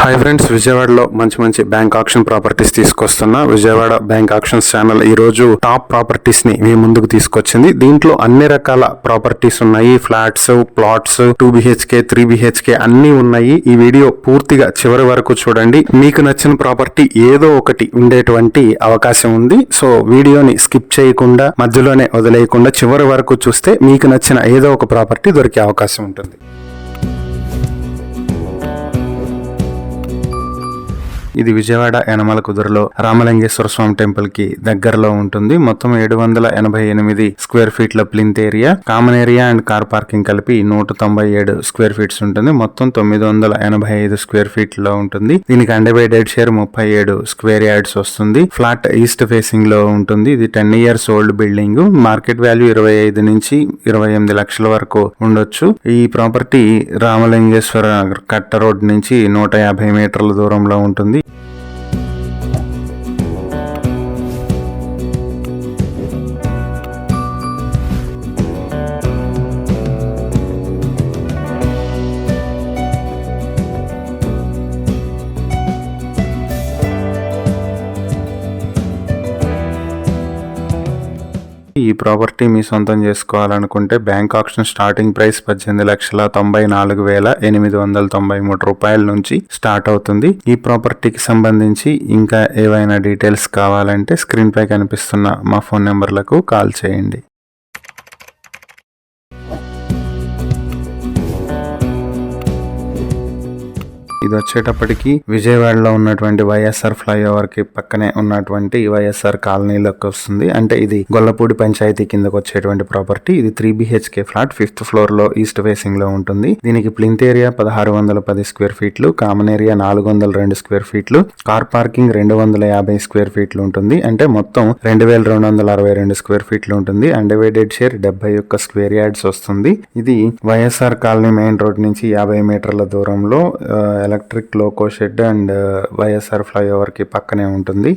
Hi friends, విజయవాడలో మంచి మంచి బ్యాంక్ ఆక్షన్ ప్రాపర్టీస్ తీసుకొస్తున్నా. విజయవాడ బ్యాంక్ ఆక్షన్స్ ఛానల్ ఈ రోజు టాప్ ప్రాపర్టీస్ ని మీ ముందుకు తీసుకొచ్చింది. దీంట్లో అన్ని రకాల ప్రాపర్టీస్ ఉన్నాయి. ఫ్లాట్స్, ప్లాట్స్, 2 BHK 3 BHK అన్ని ఉన్నాయి. ఈ వీడియో పూర్తిగా చివరి వరకు చూడండి. మీకు నచ్చిన ప్రాపర్టీ ఏదో ఒకటి ఉండేటువంటి అవకాశం ఉంది. సో వీడియోని స్కిప్ చేయకుండా, మధ్యలోనే వదిలేయకుండా చివరి వరకు చూస్తే మీకు నచ్చిన ఏదో ఒక ప్రాపర్టీ దొరికే అవకాశం ఉంటుంది. ఇది విజయవాడ యనమల కుదురులో రామలింగేశ్వర స్వామి టెంపుల్ కి దగ్గరలో ఉంటుంది. మొత్తం 788 స్క్వేర్ ఫీట్ల plinth area, common area and car parking కలిపి 197 స్క్వేర్ ఫీట్స్ ఉంటుంది. మొత్తం 985 స్క్వేర్ ఫీట్ లో ఉంటుంది. దీనికి అన్డివైడెడ్ షేర్ 37 స్క్వేర్ యార్డ్స్ వస్తుంది. ఫ్లాట్ ఈస్ట్ ఫేసింగ్ లో ఉంటుంది. ఇది 10 years old building. Market value 25 నుంచి 28 లక్షల వరకు ఉండొచ్చు. ఈ ప్రాపర్టీ రామలింగేశ్వర కట్ట రోడ్ నుంచి 150 మీటర్ల దూరంలో ఉంటుంది. ఈ ప్రాపర్టీ మీ సొంతం చేసుకోవాలనుకుంటే బ్యాంక్ ఆక్షన్ స్టార్టింగ్ ప్రైస్ 18,94,893 రూపాయల నుంచి స్టార్ట్ అవుతుంది. ఈ ప్రాపర్టీకి సంబంధించి ఇంకా ఏవైనా డీటెయిల్స్ కావాలంటే స్క్రీన్ పై కనిపిస్తున్న మా ఫోన్ నెంబర్లకు కాల్ చేయండి. ఇది వచ్చేటప్పటికి విజయవాడలో ఉన్నటువంటి వైఎస్ఆర్ ఫ్లైఓవర్ కి పక్కనే ఉన్నటువంటి వైఎస్ఆర్ కాలనీలోకి వస్తుంది. అంటే ఇది గొల్లపూడి పంచాయతీ కిందకు వచ్చేటువంటి ప్రాపర్టీ. ఇది 3 BHK ఫ్లాట్ 5th ఫ్లోర్ లో ఈస్ట్ ఫేసింగ్ లో ఉంటుంది. దీనికి ప్లింత్ ఏరియా 1610 స్క్వేర్ ఫీట్లు, కామన్ ఏరియా 402 స్క్వేర్ ఫీట్లు, కార్ పార్కింగ్ 250 స్క్వేర్ ఫీట్లు ఉంటుంది. అంటే మొత్తం 2262 స్క్వేర్ ఫీట్లు ఉంటుంది. అన్డివైడెడ్ షేర్ 71 స్క్వేర్ యార్డ్స్ వస్తుంది. ఇది వైఎస్ఆర్ కాలనీ మెయిన్ రోడ్ నుంచి 50 మీటర్ల దూరంలో electric loco shed and YSR flyover కి పక్కనే ఉంటుంది.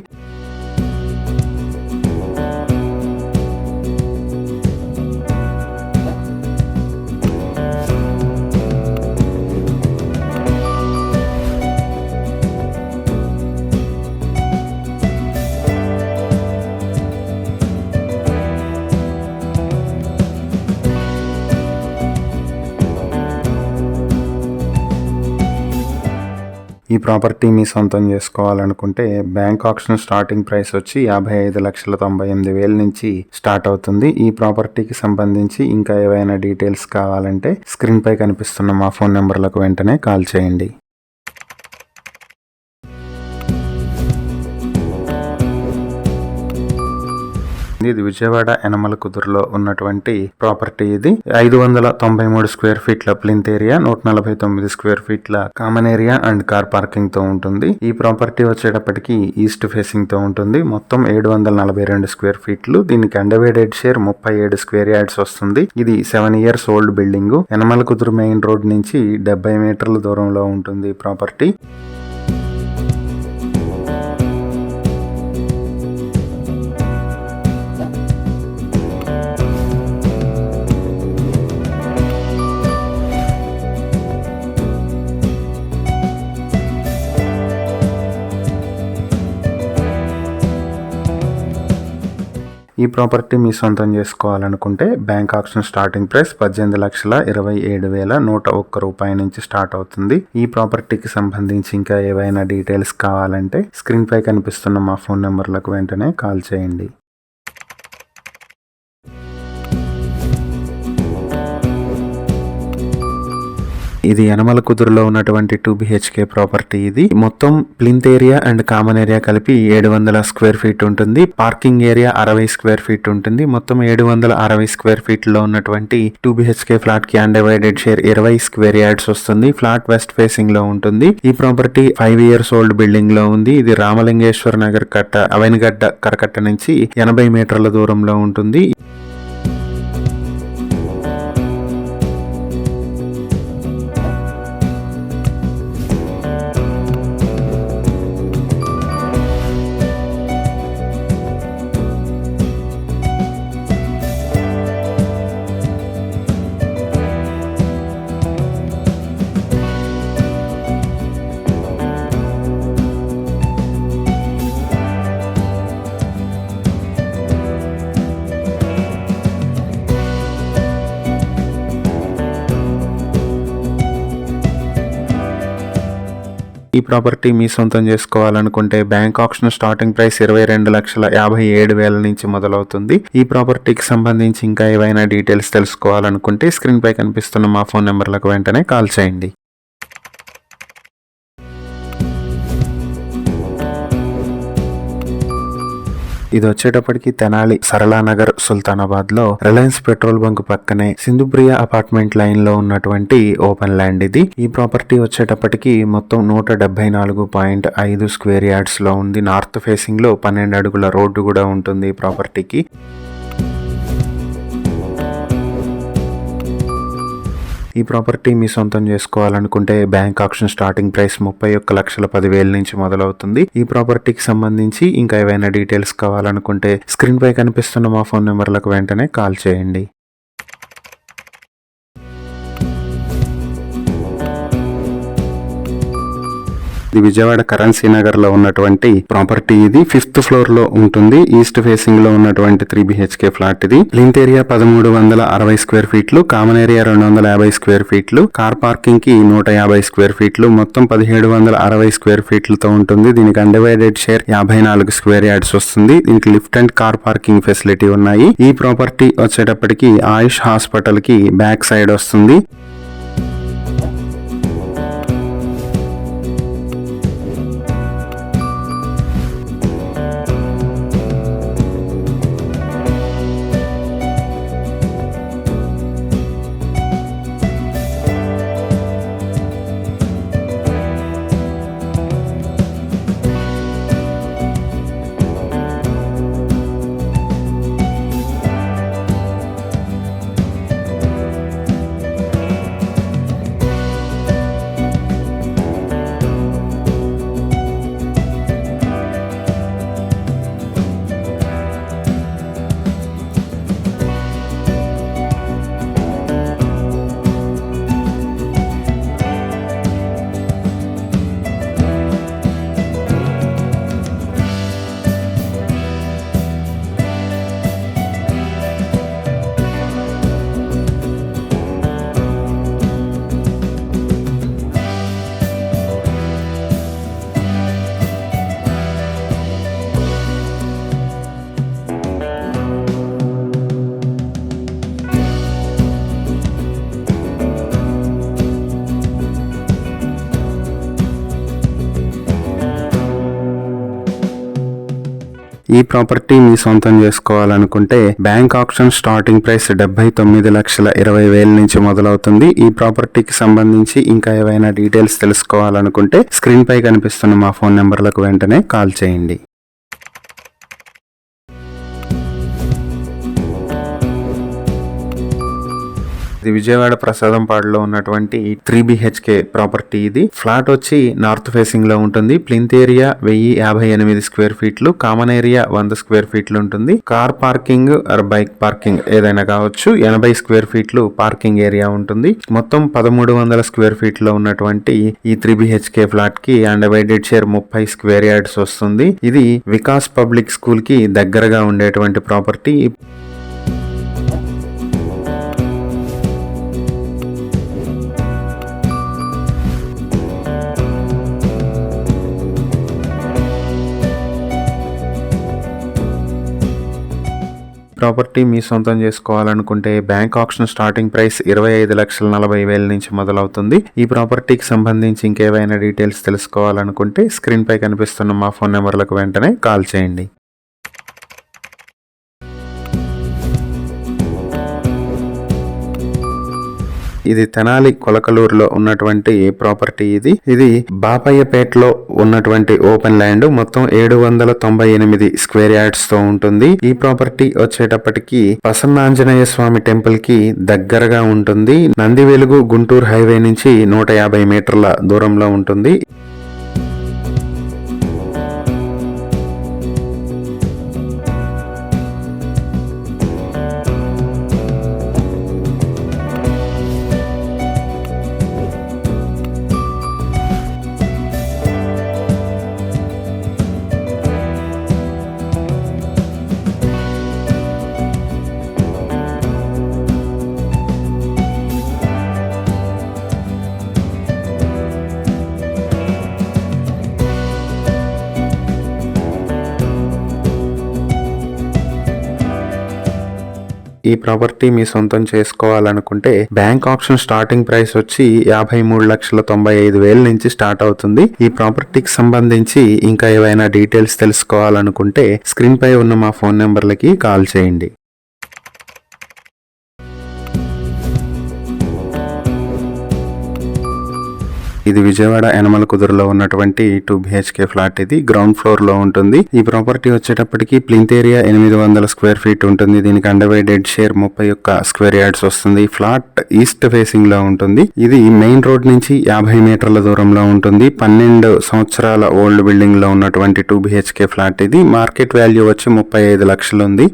ఈ ప్రాపర్టీ మీ సొంతం చేసుకోవాలనుకుంటే బ్యాంక్ ఆక్షన్ స్టార్టింగ్ ప్రైస్ వచ్చి 55,98,000 నుంచి స్టార్ట్ అవుతుంది. ఈ ప్రాపర్టీకి సంబంధించి ఇంకా ఏవైనా డీటెయిల్స్ కావాలంటే స్క్రీన్ పై కనిపిస్తున్న మా ఫోన్ నెంబర్లకు వెంటనే కాల్ చేయండి. ఇది విజయవాడ యనమల కుదురులో ఉన్నటువంటి ప్రాపర్టీ. ఇది 593 స్క్వేర్ ఫీట్ల ప్లింత్ ఏరియా, 149 స్క్వేర్ ఫీట్ల common area and car parking తో ఉంటుంది. ఈ ప్రాపర్టీ వచ్చేటప్పటికి ఈస్ట్ ఫేసింగ్ తో ఉంటుంది. మొత్తం 742 స్క్వేర్ ఫీట్లు. దీనికి అన్డివైడెడ్ షేర్ 37 స్క్వేర్ యార్డ్స్ వస్తుంది. ఇది 7 years ఓల్డ్ బిల్డింగ్. యనమల కుదురు మెయిన్ రోడ్ నుంచి 70 మీటర్ల దూరంలో ఉంటుంది ఈ ప్రాపర్టీ. ఈ ప్రాపర్టీ మీ సొంతం చేసుకోవాలనుకుంటే బ్యాంక్ ఆక్షన్ స్టార్టింగ్ ప్రైస్ 18,27,101 రూపాయల నుంచి స్టార్ట్ అవుతుంది. ఈ ప్రాపర్టీకి సంబంధించి ఇంకా ఏవైనా డీటెయిల్స్ కావాలంటే స్క్రీన్ పై కనిపిస్తున్న మా ఫోన్ నెంబర్లకు వెంటనే కాల్ చేయండి. ఇది యనమల కుదురులో ఉన్నటువంటి 2 BHK ప్రాపర్టీ. ఇది మొత్తం plinth area and common area కలిపి 700 స్క్వేర్ ఫీట్ ఉంటుంది. పార్కింగ్ ఏరియా 60 స్క్వేర్ ఫీట్ ఉంటుంది. మొత్తం 760 స్క్వేర్ ఫీట్ లో ఉన్నటువంటి 2 BHK ఫ్లాట్ కి అన్డివైడెడ్ షేర్ 20 స్క్వేర్ యార్డ్స్ వస్తుంది. ఫ్లాట్ వెస్ట్ ఫేసింగ్ లో ఉంటుంది. ఈ ప్రాపర్టీ 5 years ఓల్డ్ బిల్డింగ్ లో ఉంది. ఇది రామలింగేశ్వర నగర్ కట్ట అవనిగడ్డ కరకట్ట నుంచి 80 మీటర్ల దూరంలో ఉంటుంది. ఈ ప్రాపర్టీ మీ సొంతం చేసుకోవాలనుకుంటే బ్యాంక్ ఆప్షన్ స్టార్టింగ్ ప్రైస్ 22,57,000 నుంచి మొదలవుతుంది. ఈ ప్రాపర్టీకి సంబంధించి ఇంకా ఏవైనా డీటెయిల్స్ తెలుసుకోవాలనుకుంటే స్క్రీన్ పై కనిపిస్తున్న మా ఫోన్ నెంబర్లకు వెంటనే కాల్ చేయండి. ఇది వచ్చేటప్పటికి తెనాలి సరళానగర్ సుల్తానాబాద్ లో రిలయన్స్ పెట్రోల్ బంక్ పక్కనే సింధుప్రియ అపార్ట్మెంట్ లైన్ లో ఉన్నటువంటి ఓపెన్ ల్యాండ్ ఇది. ఈ ప్రాపర్టీ వచ్చేటప్పటికి మొత్తం 174.5 స్క్వేర్ యార్డ్స్ లో ఉంది. నార్త్ ఫేసింగ్ లో 12 అడుగుల రోడ్డు కూడా ఉంటుంది ఈ ప్రాపర్టీకి. ఈ ప్రాపర్టీ మీ సొంతం చేసుకోవాలనుకుంటే బ్యాంక్ ఆప్షన్ స్టార్టింగ్ ప్రైస్ 31,10,000 నుంచి మొదలవుతుంది. ఈ ప్రాపర్టీకి సంబంధించి ఇంకా ఏవైనా డీటెయిల్స్ కావాలనుకుంటే స్క్రీన్ పై కనిపిస్తున్న మా ఫోన్ నెంబర్లకు వెంటనే కాల్ చేయండి. ఇది విజయవాడ కరెన్సీ నగర్ లో ఉన్నటువంటి ప్రాపర్టీ. ఇది 5th ఫ్లోర్ లో ఉంటుంది. ఈస్ట్ ఫేసింగ్ లో ఉన్నటువంటి 3 BHK ఫ్లాట్ ఇది. లింక్ ఏరియా 1360 స్క్వేర్ ఫీట్లు, కామన్ ఏరియా 250 స్క్వేర్ ఫీట్లు, కార్ పార్కింగ్ కి 150 స్క్వేర్ ఫీట్లు, మొత్తం 1760 స్క్వేర్ ఫీట్లతో ఉంటుంది. దీనికి అన్డివైడెడ్ షేర్ 54 స్క్వేర్ యార్డ్స్ వస్తుంది. దీనికి lift and car parking facility ఉన్నాయి. ఈ ప్రాపర్టీ వచ్చేటప్పటికి ఆయుష్ హాస్పిటల్ కి బ్యాక్ సైడ్ వస్తుంది. ఈ ప్రాపర్టీ మీ సొంతం చేసుకోవాలనుకుంటే బ్యాంక్ ఆప్షన్ స్టార్టింగ్ ప్రైస్ 79,20,000 నుంచి మొదలవుతుంది. ఈ ప్రాపర్టీకి సంబంధించి ఇంకా ఏవైనా డీటెయిల్స్ తెలుసుకోవాలనుకుంటే స్క్రీన్ పై కనిపిస్తున్న మా ఫోన్ నెంబర్లకు వెంటనే కాల్ చేయండి. ఇది విజయవాడ ప్రసాదంపాడులో ఉన్నటువంటి 3 BHK ప్రాపర్టీ. ఇది ఫ్లాట్ వచ్చి నార్త్ ఫేసింగ్ లో ఉంటుంది. ప్లింత్ ఏరియా 1058 స్క్వేర్ ఫీట్లు, కామన్ ఏరియా 100 స్క్వేర్ ఫీట్లు ఉంటుంది. Car parking or bike parking ఏదైనా కావచ్చు. 80 స్క్వేర్ ఫీట్లు పార్కింగ్ ఏరియా ఉంటుంది. మొత్తం 1300 స్క్వేర్ ఫీట్ లో ఉన్నటువంటి ఈ 3 BHK ఫ్లాట్ కి అన్డివైడెడ్ షేర్ 30 స్క్వేర్ యార్డ్స్ వస్తుంది. ఇది వికాస్ పబ్లిక్ స్కూల్ కి దగ్గరగా ఉండేటువంటి ప్రాపర్టీ. ప్రాపర్టీ మీ సొంతం చేసుకోవాలనుకుంటే బ్యాంక్ ఆప్షన్ స్టార్టింగ్ ప్రైస్ 25,40,000 నుంచి మొదలవుతుంది. ఈ ప్రాపర్టీకి సంబంధించి ఇంకేవైనా డీటెయిల్స్ తెలుసుకోవాలనుకుంటే స్క్రీన్ పై కనిపిస్తున్న మా ఫోన్ నెంబర్లకు వెంటనే కాల్ చేయండి. ఇది తెనాలి కొలకలూరులో ఉన్నటువంటి ప్రాపర్టీ. ఇది బాపయ్యపేటలో ఉన్నటువంటి ఓపెన్ ల్యాండ్. మొత్తం 798 స్క్వేర్ యార్డ్స్ తో ఉంటుంది. ఈ ప్రాపర్టీ వచ్చేటప్పటికి ప్రసన్నాంజనేయ స్వామి టెంపుల్ కి దగ్గరగా ఉంటుంది. నందివెలుగు గుంటూరు హైవే నుంచి 150 మీటర్ల దూరంలో ఉంటుంది. ఈ ప్రాపర్టీ మీ సొంతం చేసుకోవాలనుకుంటే బ్యాంక్ ఆప్షన్ స్టార్టింగ్ ప్రైస్ వచ్చి 53,95,000 నుంచి స్టార్ట్ అవుతుంది. ఈ ప్రాపర్టీకి సంబంధించి ఇంకా ఏవైనా డీటెయిల్స్ తెలుసుకోవాలనుకుంటే స్క్రీన్ పై ఉన్న మా ఫోన్ నెంబర్లకి కాల్ చేయండి. ఇది విజయవాడ యనమల కుదురులో ఉన్నటువంటి 2 BHK ఫ్లాట్. ఇది గ్రౌండ్ ఫ్లోర్ లో ఉంటుంది. ఈ ప్రాపర్టీ వచ్చేటప్పటికి ప్లింత్ ఏరియా 800 స్క్వేర్ ఫీట్ ఉంటుంది. దీనికి అండర్వైడెడ్ షేర్ 31 స్క్వేర్ యార్డ్స్ వస్తుంది. ఫ్లాట్ ఈస్ట్ ఫేసింగ్ లో ఉంటుంది. ఇది మెయిన్ రోడ్ నుంచి 50 మీటర్ల దూరంలో ఉంటుంది. 12 సంవత్సరాల ఓల్డ్ బిల్డింగ్ లో ఉన్నటువంటి 2 BHK ఫ్లాట్. ఇది మార్కెట్ వాల్యూ వచ్చి 35 లక్షలు ఉంది.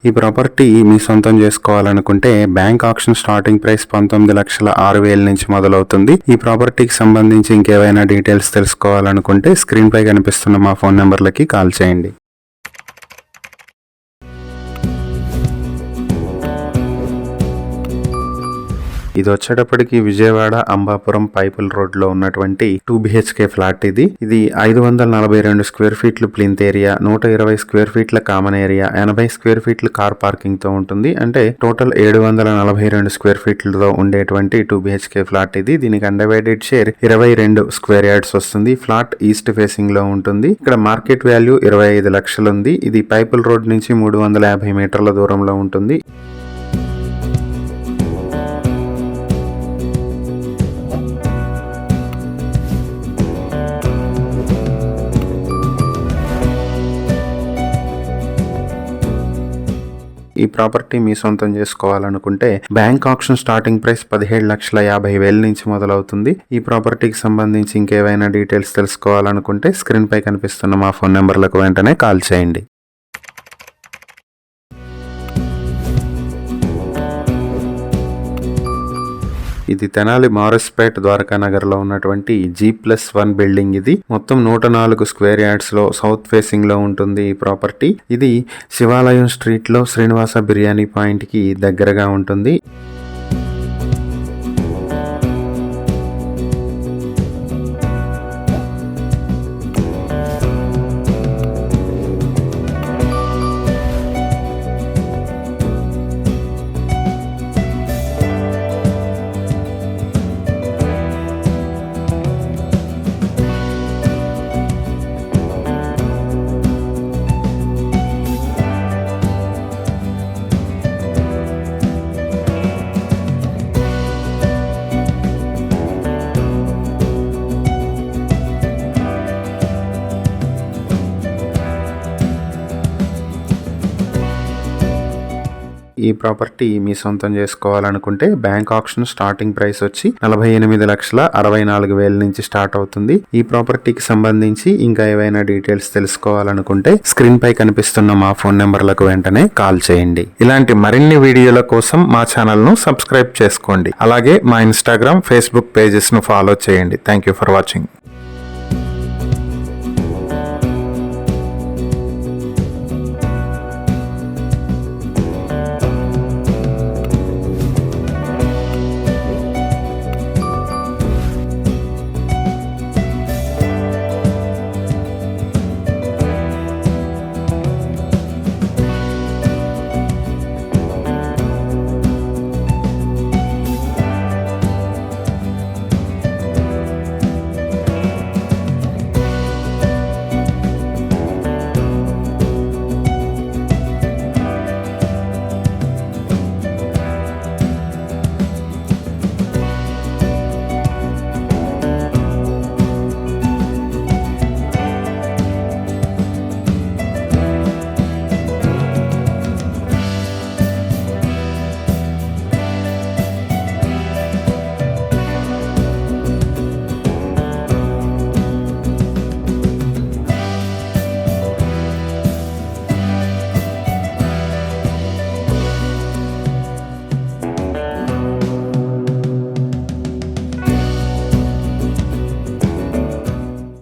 ఈ ప్రాపర్టీ మీ సొంతం చేసుకోవాలనుకుంటే బ్యాంక్ ఆప్షన్ స్టార్టింగ్ ప్రైస్ 19,06,000 నుంచి మొదలవుతుంది. ఈ ప్రాపర్టీకి సంబంధించి ఇంకేవైనా డీటెయిల్స్ తెలుసుకోవాలనుకుంటే స్క్రీన్ పై కనిపిస్తున్న మా ఫోన్ నెంబర్లకి కాల్ చేయండి. ఇది వచ్చేటప్పటికి విజయవాడ అంబాపురం పైపుల్ రోడ్ లో ఉన్నటువంటి 2 BHK ఫ్లాట్. ఇది 542 స్క్వేర్ ఫీట్లు ప్లింత్ ఏరియా, 120 స్క్వేర్ ఫీట్ల కామన్ ఏరియా, 80 స్క్వేర్ ఫీట్లు కార్ పార్కింగ్ తో ఉంటుంది. అంటే టోటల్ 742 స్క్వేర్ ఫీట్లతో ఉండేటువంటి 2 BHK ఫ్లాట్. ఇది దీనికి అండర్వైడెడ్ షేర్ 22 స్క్వేర్ యార్డ్స్ వస్తుంది. ఫ్లాట్ ఈస్ట్ ఫేసింగ్ లో ఉంటుంది. ఇక్కడ మార్కెట్ వాల్యూ 25 లక్షలు ఉంది. ఇది పైపుల్ రోడ్ నుంచి 350 మీటర్ల దూరంలో ఉంటుంది. ఈ ప్రాపర్టీ మీ సొంతం చేసుకోవాలనుకుంటే బ్యాంక్ ఆప్షన్ స్టార్టింగ్ ప్రైస్ 17,50,000 నుంచి మొదలవుతుంది. ఈ ప్రాపర్టీకి సంబంధించి ఇంకేవైనా డీటెయిల్స్ తెలుసుకోవాలనుకుంటే స్క్రీన్ పై కనిపిస్తున్న మా ఫోన్ నెంబర్లకు వెంటనే కాల్ చేయండి. ఇది తెనాలి మారస్పేట్ ద్వారకా నగర్ లో ఉన్నటువంటి G+1 బిల్డింగ్. ఇది మొత్తం 104 స్క్వేర్ యార్డ్స్ లో సౌత్ ఫేసింగ్ లో ఉంటుంది. ఈ ప్రాపర్టీ ఇది శివాలయం స్ట్రీట్ లో శ్రీనివాస బిర్యానీ పాయింట్ కి దగ్గరగా ఉంటుంది. ఈ ప్రాపర్టీ మీ సొంతం చేసుకోవాలనుకుంటే బ్యాంక్ ఆప్షన్ స్టార్టింగ్ ప్రైస్ వచ్చి 48,64,000 నుంచి స్టార్ట్ అవుతుంది. ఈ ప్రాపర్టీకి సంబంధించి ఇంకా ఏవైనా డీటెయిల్స్ తెలుసుకోవాలనుకుంటే స్క్రీన్ పై కనిపిస్తున్న మా ఫోన్ నెంబర్లకు వెంటనే కాల్ చేయండి. ఇలాంటి మరిన్ని వీడియోల కోసం మా ఛానల్ ను సబ్స్క్రైబ్ చేసుకోండి. అలాగే మా ఇన్స్టాగ్రామ్, ఫేస్బుక్ పేజెస్ ను ఫాలో చేయండి. Thank you for watching.